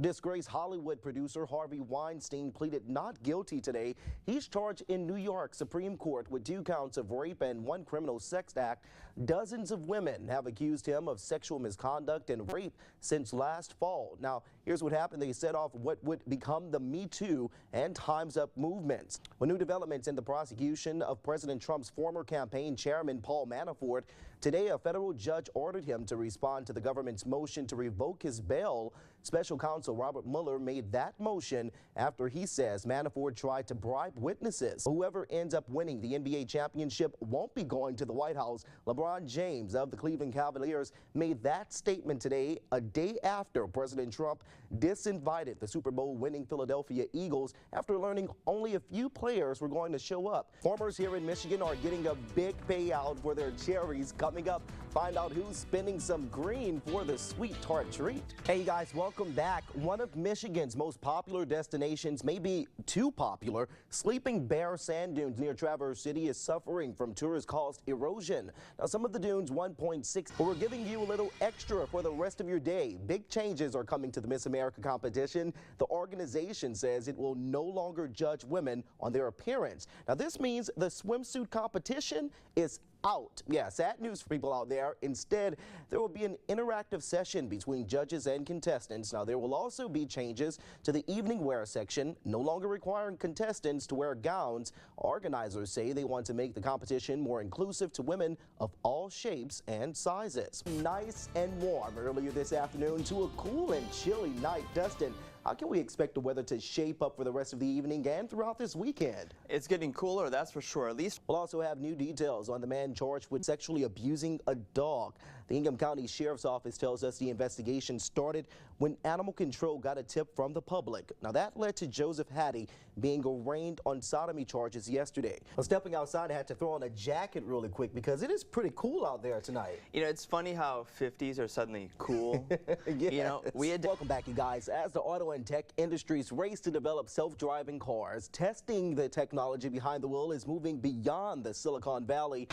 Disgraced Hollywood producer Harvey Weinstein pleaded not guilty today. He's charged in New York Supreme Court with 2 counts of rape and 1 criminal sex act. Dozens of women have accused him of sexual misconduct and rape since last fall. Now, here's what happened. They set off what would become the Me Too and Time's Up movements. With new developments in the prosecution of President Trump's former campaign chairman Paul Manafort, today a federal judge ordered him to respond to the government's motion to revoke his bail. Special counsel Robert Mueller made that motion after he says Manafort tried to bribe witnesses. Whoever ends up winning the NBA championship won't be going to the White House. LeBron James of the Cleveland Cavaliers made that statement today, a day after President Trump disinvited the Super Bowl winning Philadelphia Eagles after learning only a few players were going to show up. Farmers here in Michigan are getting a big payout for their cherries. Coming up, find out who's spending some green for the sweet tart treat. Hey guys, welcome back. One of Michigan's most popular destinations, maybe too popular, Sleeping Bear Sand Dunes near Traverse City is suffering from tourist-caused erosion. Now, some of the dunes 1.6, but we're giving you a little extra for the rest of your day. Big changes are coming to the Miss America competition. The organization says it will no longer judge women on their appearance. Now, this means the swimsuit competition is out. Yeah, sad news for people out there. Instead, there will be an interactive session between judges and contestants. Now, there will also be changes to the evening wear section, no longer requiring contestants to wear gowns. Organizers say they want to make the competition more inclusive to women of all shapes and sizes. Nice and warm earlier this afternoon to a cool and chilly night. Dustin, how can we expect the weather to shape up for the rest of the evening and throughout this weekend? It's getting cooler, that's for sure. At least we'll also have new details on the man charged with sexually abusing a dog. The Ingham County Sheriff's Office tells us the investigation started when Animal Control got a tip from the public. Now, that led to Joseph Hattie being arraigned on sodomy charges yesterday. Well, stepping outside, I had to throw on a jacket really quick because it is pretty cool out there tonight. You know, it's funny how 50s are suddenly cool. Yes. You know, Welcome back, you guys. As the auto and tech industries race to develop self-driving cars, testing the technology behind the wheel is moving beyond the Silicon Valley.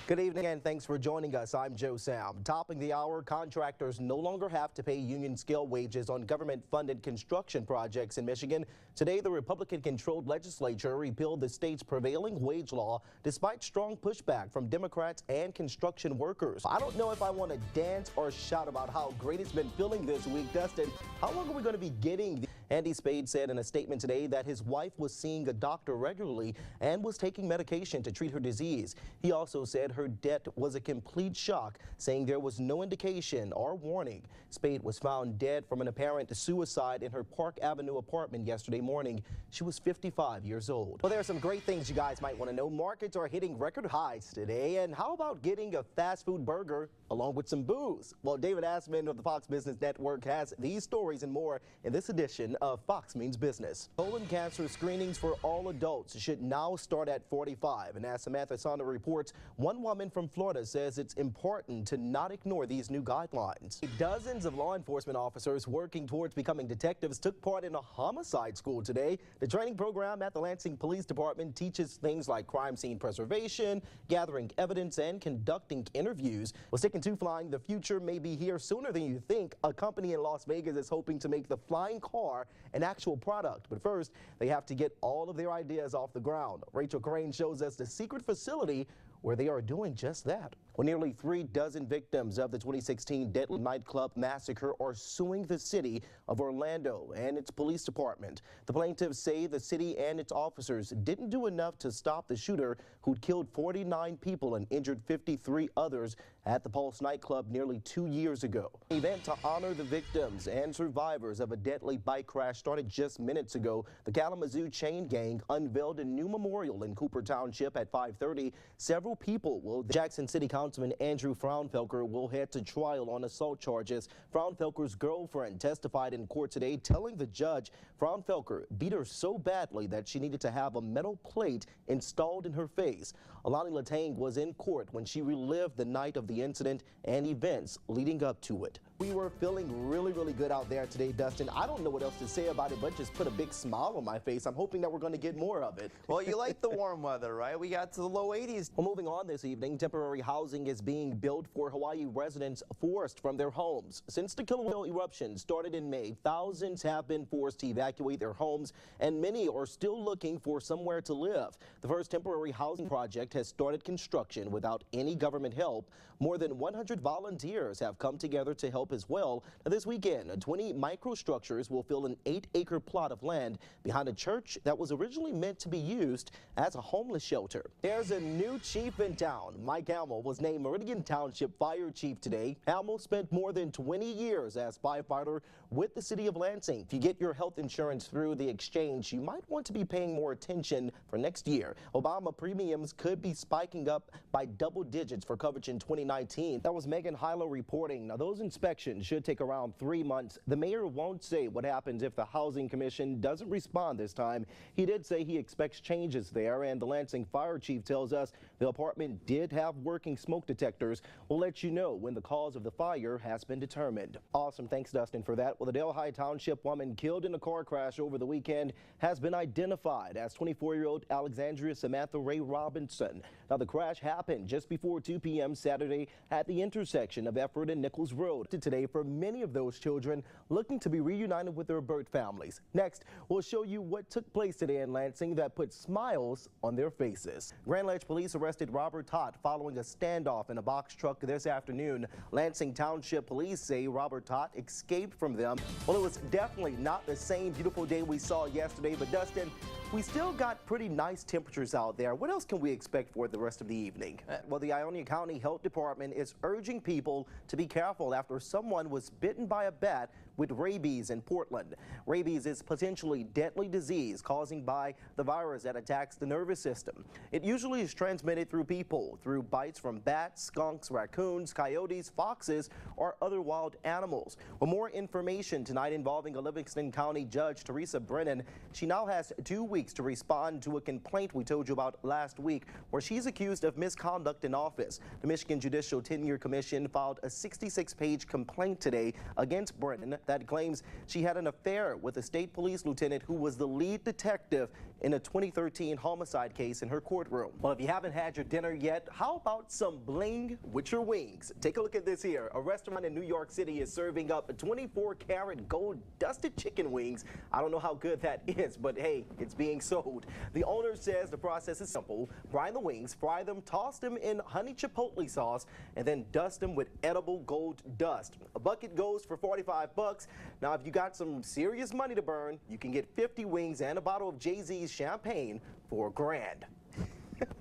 Good evening and thanks for joining us. I'm Joe Sam. Topping the hour, contractors no longer have to pay union scale wages on government-funded construction projects in Michigan. Today, the Republican-controlled legislature repealed the state's prevailing wage law despite strong pushback from Democrats and construction workers. I don't know if I want to dance or shout about how great it's been feeling this week. Dustin, how long are we going to be getting? Andy Spade said in a statement today that his wife was seeing a doctor regularly and was taking medication to treat her disease. He also said her death was a complete shock, saying there was no indication or warning. Spade was found dead from an apparent suicide in her Park Avenue apartment yesterday morning. She was 55 years old. Well, there are some great things you guys might want to know. Markets are hitting record highs today. And how about getting a fast food burger along with some booze? Well, David Asman of the Fox Business Network has these stories and more in this edition of Fox Means Business. Colon cancer screenings for all adults should now start at 45. And as Samantha Saunders reports, one woman from Florida says it's important to not ignore these new guidelines. Dozens of law enforcement officers working towards becoming detectives took part in a homicide school today. The training program at the Lansing Police Department teaches things like crime scene preservation, gathering evidence, and conducting interviews. Well, sticking to flying, the future may be here sooner than you think. A company in Las Vegas is hoping to make the flying car an actual product. But first, they have to get all of their ideas off the ground. Rachel Crane shows us the secret facility where they are doing just that. Well, nearly 3 dozen victims of the 2016 deadly nightclub massacre are suing the city of Orlando and its police department. The plaintiffs say the city and its officers didn't do enough to stop the shooter who'd killed 49 people and injured 53 others at the Pulse nightclub nearly 2 years ago. An event to honor the victims and survivors of a deadly bike crash started just minutes ago. The Kalamazoo Chain Gang unveiled a new memorial in Cooper Township at 5:30. Several people will. Jackson City Councilman Andrew Fraunfelker will head to trial on assault charges. Fraunfelker's girlfriend testified in court today, telling the judge Fraunfelker beat her so badly that she needed to have a metal plate installed in her face. Alani Latang was in court when she relived the night of the incident and events leading up to it. We were feeling really good out there today, Dustin. I don't know what else to say about it, but just put a big smile on my face. I'm hoping that we're going to get more of it. Well, you like the warm weather, right? We got to the low 80s. Well, moving on this evening, temporary housing is being built for Hawaii residents forced from their homes. Since the killer whale eruption started in May, thousands have been forced to evacuate their homes, and many are still looking for somewhere to live. The first temporary housing project has started construction without any government help. More than 100 volunteers have come together to help as well. Now, this weekend, 20 microstructures will fill an 8-acre plot of land behind a church that was originally meant to be used as a homeless shelter. There's a new chief in town. Mike Hamill was named Meridian Township Fire Chief today. Hamill spent more than 20 years as firefighter with the city of Lansing. If you get your health insurance through the exchange, you might want to be paying more attention for next year. Obama premiums could be spiking up by double digits for coverage in 2019. That was Megan Hilo reporting. Now, those inspections should take around 3 months. The mayor won't say what happens if the Housing Commission doesn't respond this time. He did say he expects changes there, and the Lansing Fire Chief tells us the apartment did have working smoke detectors. We'll let you know when the cause of the fire has been determined. Awesome. Thanks, Dustin, for that. Well, the Delhi Township woman killed in a car crash over the weekend has been identified as 24-year-old Alexandria Samantha Ray Robinson. Now, the crash happened just before 2 p.m. Saturday at the intersection of Efford and Nichols Road. Today, for many of those children looking to be reunited with their birth families. Next, we'll show you what took place today in Lansing that put smiles on their faces. Grand Ledge police arrested Robert Tott following a standoff in a box truck this afternoon. Lansing Township police say Robert Tott escaped from them. Well, it was definitely not the same beautiful day we saw yesterday, but Dustin, we still got pretty nice temperatures out there. What else can we expect for the rest of the evening? Well, the Ionia County Health Department is urging people to be careful after someone was bitten by a bat with rabies in Portland. Rabies is potentially deadly disease caused by the virus that attacks the nervous system. It usually is transmitted through people, through bites from bats, skunks, raccoons, coyotes, foxes, or other wild animals. For more information tonight involving a Livingston County Judge, Teresa Brennan, she now has 2 weeks to respond to a complaint we told you about last week where she's accused of misconduct in office. The Michigan Judicial Tenure Commission filed a 66-page complaint today against Brennan that claims she had an affair with a state police lieutenant who was the lead detective in a 2013 homicide case in her courtroom. Well, if you haven't had your dinner yet, how about some bling with your wings? Take a look at this here. A restaurant in New York City is serving up 24-karat gold dusted chicken wings. I don't know how good that is, but hey, it's being sold. The owner says the process is simple. Brine the wings, fry them, toss them in honey chipotle sauce, and then dust them with edible gold dust. A bucket goes for 45 bucks. Now, if you got some serious money to burn, you can get 50 wings and a bottle of Jay-Z's champagne for $1,000.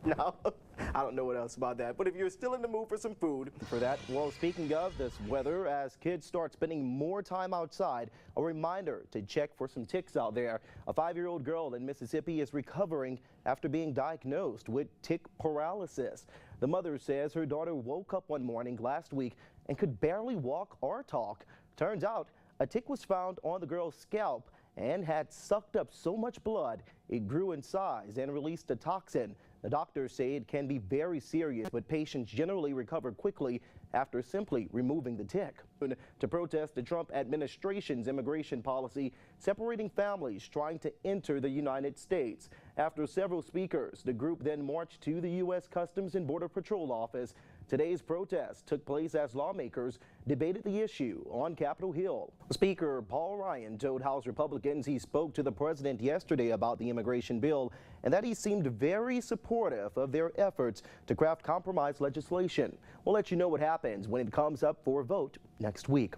Now, I don't know what else about that, but if you're still in the mood for some food for that, well, speaking of this weather, as kids start spending more time outside, a reminder to check for some ticks out there. A 5-year-old girl in Mississippi is recovering after being diagnosed with tick paralysis. The mother says her daughter woke up one morning last week and could barely walk or talk. Turns out a tick was found on the girl's scalp and had sucked up so much blood it grew in size and released a toxin. The doctors say it can be very serious, but patients generally recover quickly after simply removing the tick. To protest the Trump administration's immigration policy separating families trying to enter the United States. After several speakers, the group then marched to the U.S. Customs and Border Patrol office. Today's protest took place as lawmakers debated the issue on Capitol Hill. Speaker Paul Ryan told House Republicans he spoke to the president yesterday about the immigration bill and that he seemed very supportive of their efforts to craft compromise legislation. We'll let you know what happens when it comes up for a vote next week.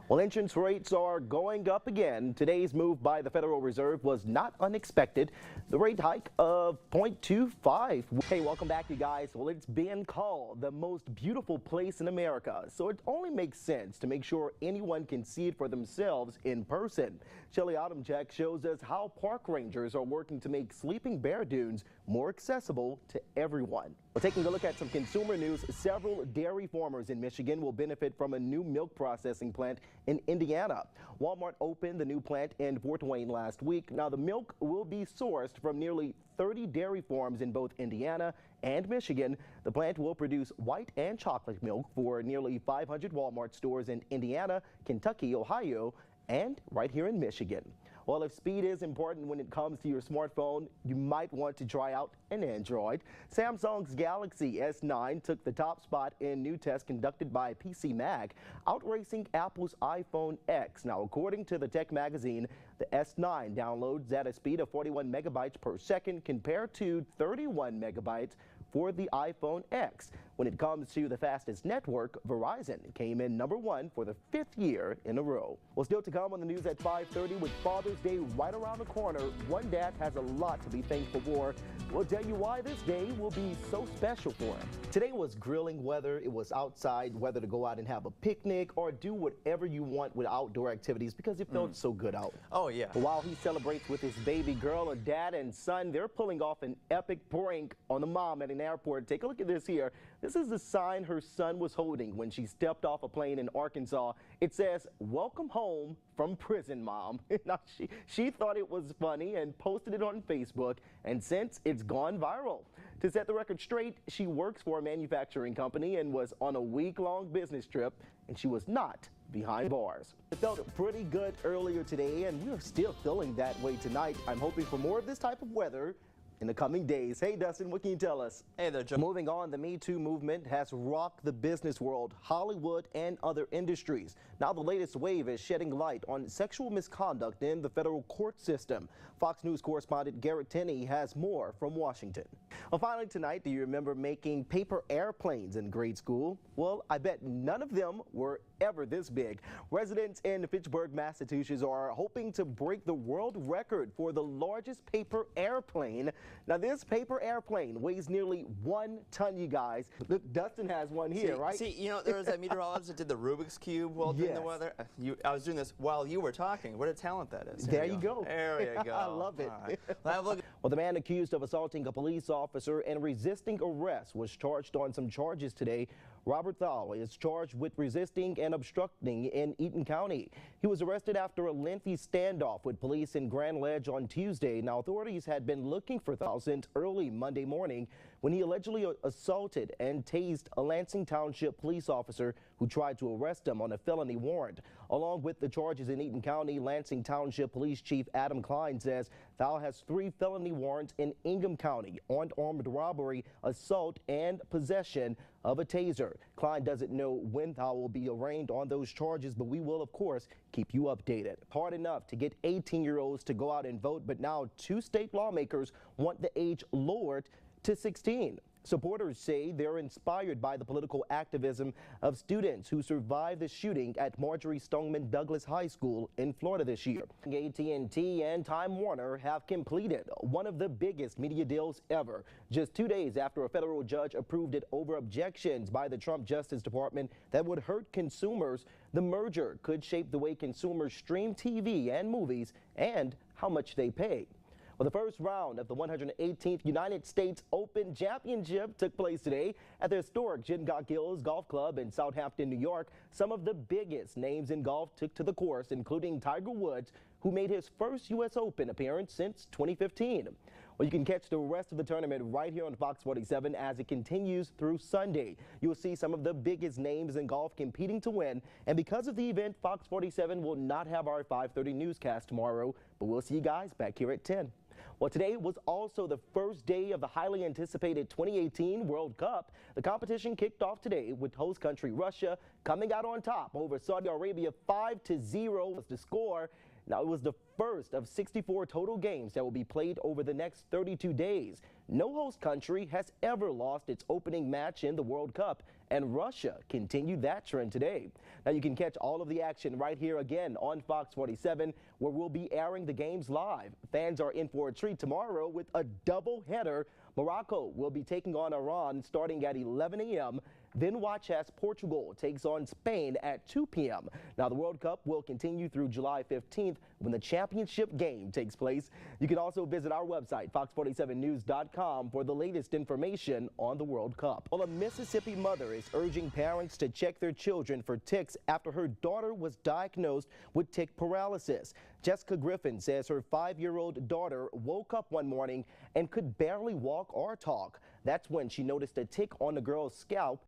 Well, insurance rates are going up again. Today's move by the Federal Reserve was not unexpected. The rate hike of 0.25. Hey, welcome back, you guys. Well, it's been called the most beautiful place in America, so it only makes sense to make sure anyone can see it for themselves in person. Shelly Autumncheck shows us how park rangers are working to make Sleeping Bear Dunes more accessible to everyone. Well, taking a look at some consumer news, several dairy farmers in Michigan will benefit from a new milk processing plant in Indiana. Walmart opened the new plant in Fort Wayne last week. Now, the milk will be sourced from nearly 30 dairy farms in both Indiana and Michigan. The plant will produce white and chocolate milk for nearly 500 Walmart stores in Indiana, Kentucky, Ohio, and right here in Michigan. Well, if speed is important when it comes to your smartphone, you might want to try out an Android. Samsung's Galaxy S9 took the top spot in new tests conducted by PC Mag, outracing Apple's iPhone X. Now, according to the tech magazine, the S9 downloads at a speed of 41 megabytes per second compared to 31 megabytes for the iPhone X. When it comes to the fastest network, Verizon came in #1 for the 5th year in a row. Well, still to come on the news at 5:30 with Father's Day right around the corner. One dad has a lot to be thankful for. We'll tell you why this day will be so special for him. Today was grilling weather. It was outside, whether to go out and have a picnic or do whatever you want with outdoor activities because it felt so good out. Oh, yeah. While he celebrates with his baby girl, a dad and son, they're pulling off an epic prank on the mom at an airport. Take a look at this here. This is the sign her son was holding when she stepped off a plane in Arkansas. It says, "Welcome home from prison, Mom." Now, she thought it was funny and posted it on Facebook, and since it's gone viral. To set the record straight, she works for a manufacturing company and was on a week-long business trip, and she was not behind bars. It felt pretty good earlier today, and we are still feeling that way tonight. I'm hoping for more of this type of weather in the coming days. Hey, Dustin, what can you tell us? Hey there, Joe. Moving on, the Me Too movement has rocked the business world, Hollywood, and other industries. Now, the latest wave is shedding light on sexual misconduct in the federal court system. Fox News correspondent Garrett Tenney has more from Washington. Well, finally tonight, do you remember making paper airplanes in grade school? Well, I bet none of them were ever this big. Residents in Fitchburg, Massachusetts are hoping to break the world record for the largest paper airplane. Now, this paper airplane weighs nearly 1 ton, you guys. Look, Dustin has one here, right? See, you know, there was that meteorologist that did the Rubik's Cube while doing the weather. I was doing this while you were talking. What a talent that is. There you go. There you go. I love it. Right. Well, have a look. Well, the man accused of assaulting a police officer and resisting arrest was charged on some charges today. Robert Thal is charged with resisting and obstructing in Eaton County. He was arrested after a lengthy standoff with police in Grand Ledge on Tuesday. Now, authorities had been looking for Thal since early Monday morning when he allegedly assaulted and tased a Lansing Township police officer who tried to arrest him on a felony warrant. Along with the charges in Eaton County, Lansing Township Police Chief Adam Klein says Thal has 3 felony warrants in Ingham County on armed robbery, assault, and possession of a taser. Klein doesn't know when Thal will be arraigned on those charges, but we will, of course, keep you updated. Hard enough to get 18-year-olds to go out and vote, but now 2 state lawmakers want the age lowered to 16. Supporters say they're inspired by the political activism of students who survived the shooting at Marjorie Stoneman Douglas High School in Florida this year. AT&T and Time Warner have completed one of the biggest media deals ever. Just 2 days after a federal judge approved it over objections by the Trump Justice Department that would hurt consumers, the merger could shape the way consumers stream TV and movies and how much they pay. Well, the first round of the 118th United States Open Championship took place today at the historic Shinnecock Hills Golf Club in Southampton, New York. Some of the biggest names in golf took to the course, including Tiger Woods, who made his first U.S. Open appearance since 2015. Well, you can catch the rest of the tournament right here on Fox 47 as it continues through Sunday. You'll see some of the biggest names in golf competing to win. And because of the event, Fox 47 will not have our 5:30 newscast tomorrow, but we'll see you guys back here at 10. Well, today was also the first day of the highly anticipated 2018 World Cup. The competition kicked off today with host country Russia coming out on top over Saudi Arabia. 5-0 was the score. Now, it was the first of 64 total games that will be played over the next 32 days. No host country has ever lost its opening match in the World Cup, and Russia continued that trend today. Now, you can catch all of the action right here again on Fox 47, where we'll be airing the games live. Fans are in for a treat tomorrow with a doubleheader. Morocco will be taking on Iran starting at 11 a.m. Then watch as Portugal takes on Spain at 2 p.m. Now, the World Cup will continue through July 15th when the championship game takes place. You can also visit our website, fox47news.com, for the latest information on the World Cup. Well, a Mississippi mother is urging parents to check their children for ticks after her daughter was diagnosed with tick paralysis. Jessica Griffin says her 5-year-old daughter woke up one morning and could barely walk or talk. That's when she noticed a tick on the girl's scalp